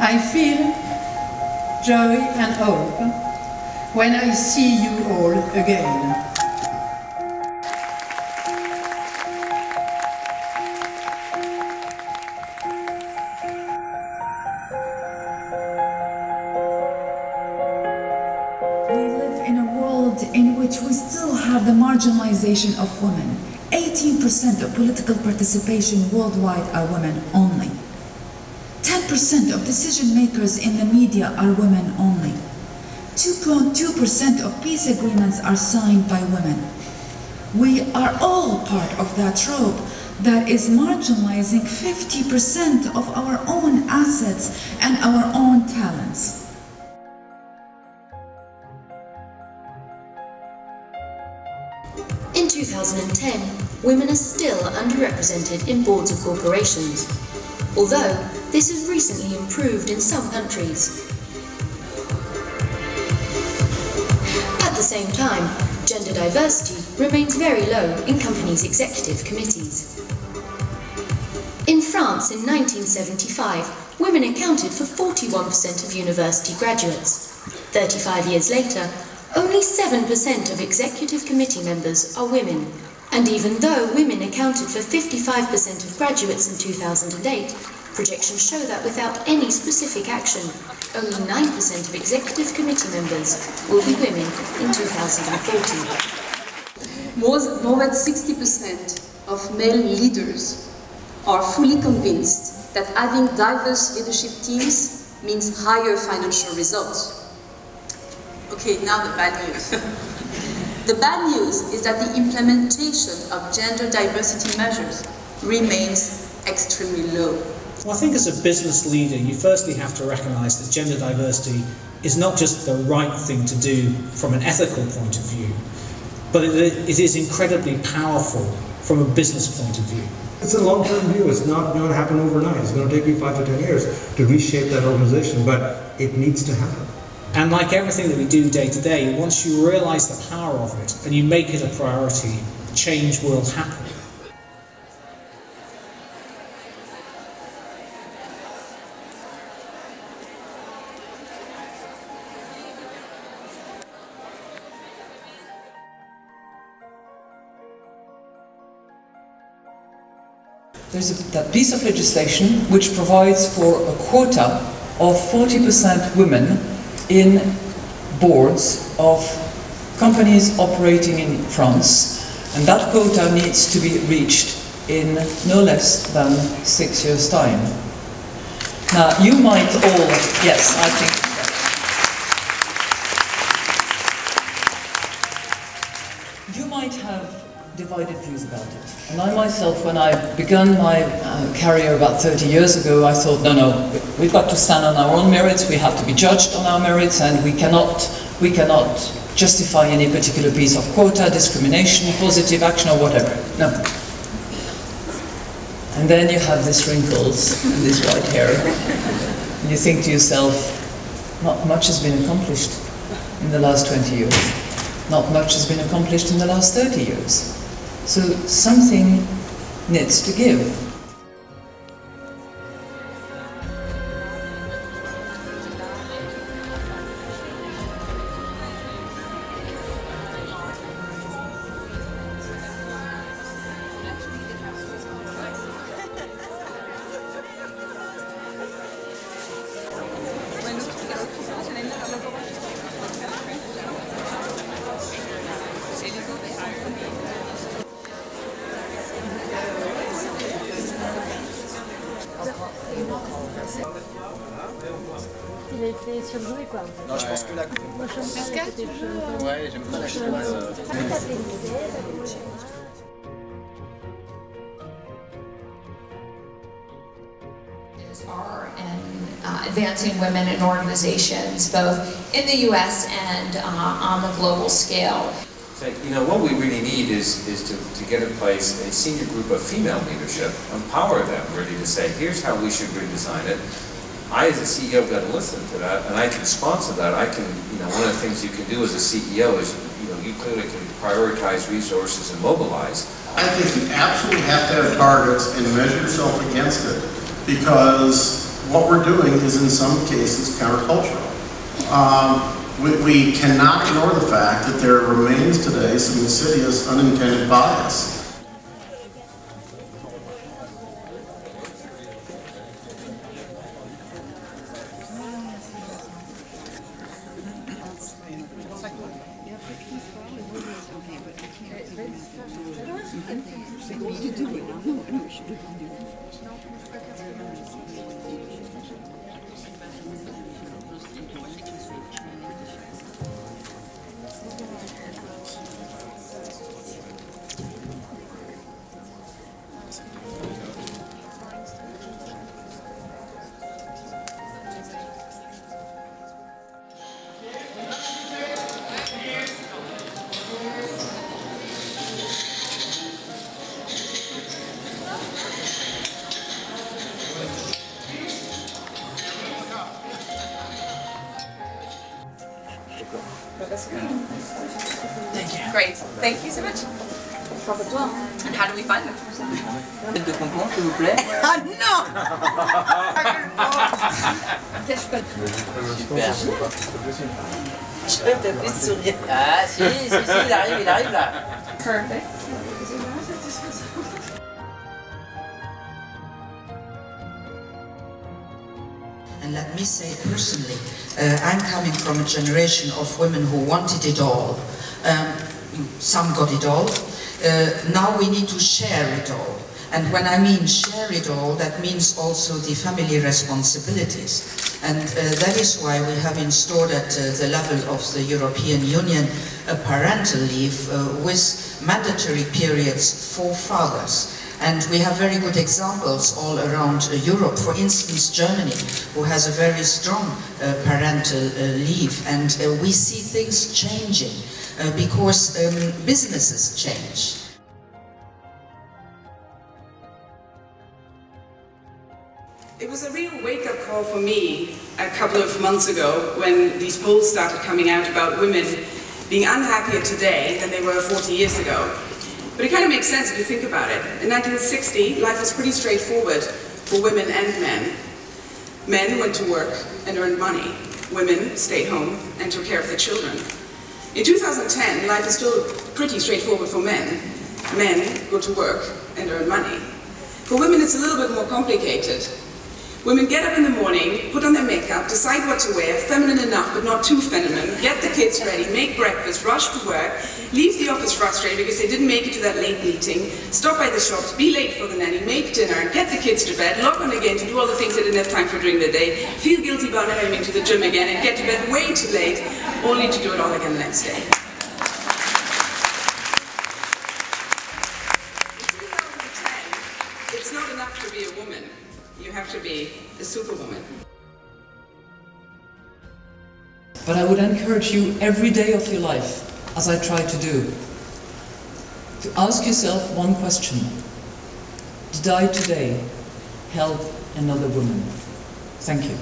I feel joy and hope when I see you all again. In which we still have the marginalization of women. 18% of political participation worldwide are women only. 10% of decision makers in the media are women only. 2.2% of peace agreements are signed by women. We are all part of that trope that is marginalizing 50% of our own assets and our own talents. In 2010, women are still underrepresented in boards of corporations, although this has recently improved in some countries. At the same time, gender diversity remains very low in companies' executive committees. In France in 1975, women accounted for 41% of university graduates. 35 years later, only 7% of executive committee members are women, and even though women accounted for 55% of graduates in 2008, projections show that without any specific action, only 9% of executive committee members will be women in 2040. More than 60% of male leaders are fully convinced that having diverse leadership teams means higher financial results. Okay, now the bad news. The bad news is that the implementation of gender diversity measures remains extremely low. Well, I think as a business leader, you firstly have to recognise that gender diversity is not just the right thing to do from an ethical point of view, but it is incredibly powerful from a business point of view. It's a long-term view. It's not going to happen overnight. It's going to take you 5 to 10 years to reshape that organization, but it needs to happen. And like everything that we do day to day, once you realise the power of it and you make it a priority, change will happen. There's a piece of legislation which provides for a quota of 40% women in boards of companies operating in France, and that quota needs to be reached in no less than 6 years' time. Now, you might all, yes, I think, you might have divided views about it. And I myself, when I began my career about 30 years ago, I thought, no, we've got to stand on our own merits, we have to be judged on our merits, and we cannot justify any particular piece of quota, discrimination, positive action, or whatever. No. And then you have these wrinkles and this white hair, and you think to yourself, not much has been accomplished in the last 20 years. Not much has been accomplished in the last 30 years. So something needs to give. Il a été surjoué quoi. Non, je pense que la ouais, j'aime pas la are in advancing women in organizations, both in the U.S. and on the global scale. You know, what we really need is to get in place a senior group of female leadership, empower them really to say, here's how we should redesign it. I, as a CEO, have got to listen to that, and I can sponsor that. I can, you know, one of the things you can do as a CEO is, you know, you clearly can prioritize resources and mobilize. I think you absolutely have to have targets and measure yourself against it, because what we're doing is in some cases countercultural. We cannot ignore the fact that there remains today some insidious unintended bias. Thank you. Great. Thank you so much. And how do we find them? De concombre, s'il vous plaît. Ah non! Super. Je vais peut-être plus sourire. Ah si, il arrive là. Perfect. And let me say personally, I'm coming from a generation of women who wanted it all. Some got it all. Now we need to share it all. And when I mean share it all, that means also the family responsibilities. And that is why we have installed at the level of the European Union a parental leave with mandatory periods for fathers. And we have very good examples all around Europe. For instance, Germany, who has a very strong parental leave. And we see things changing because businesses change. It was a real wake-up call for me a couple of months ago when these polls started coming out about women being unhappier today than they were 40 years ago. But it kind of makes sense if you think about it. In 1960, life was pretty straightforward for women and men. Men went to work and earned money. Women stayed home and took care of their children. In 2010, life is still pretty straightforward for men. Men go to work and earn money. For women, it's a little bit more complicated. Women get up in the morning, put on their makeup, decide what to wear, feminine enough but not too feminine, get the kids ready, make breakfast, rush to work, leave the office frustrated because they didn't make it to that late meeting, stop by the shops, be late for the nanny, make dinner, get the kids to bed, log on again to do all the things they didn't have time for during the day, feel guilty about not having been to the gym again, and get to bed way too late, only to do it all again the next day. In 2010, it's not enough to be a woman. You have to be a superwoman. But I would encourage you every day of your life, as I try to do, to ask yourself one question. Did I today help another woman? Thank you.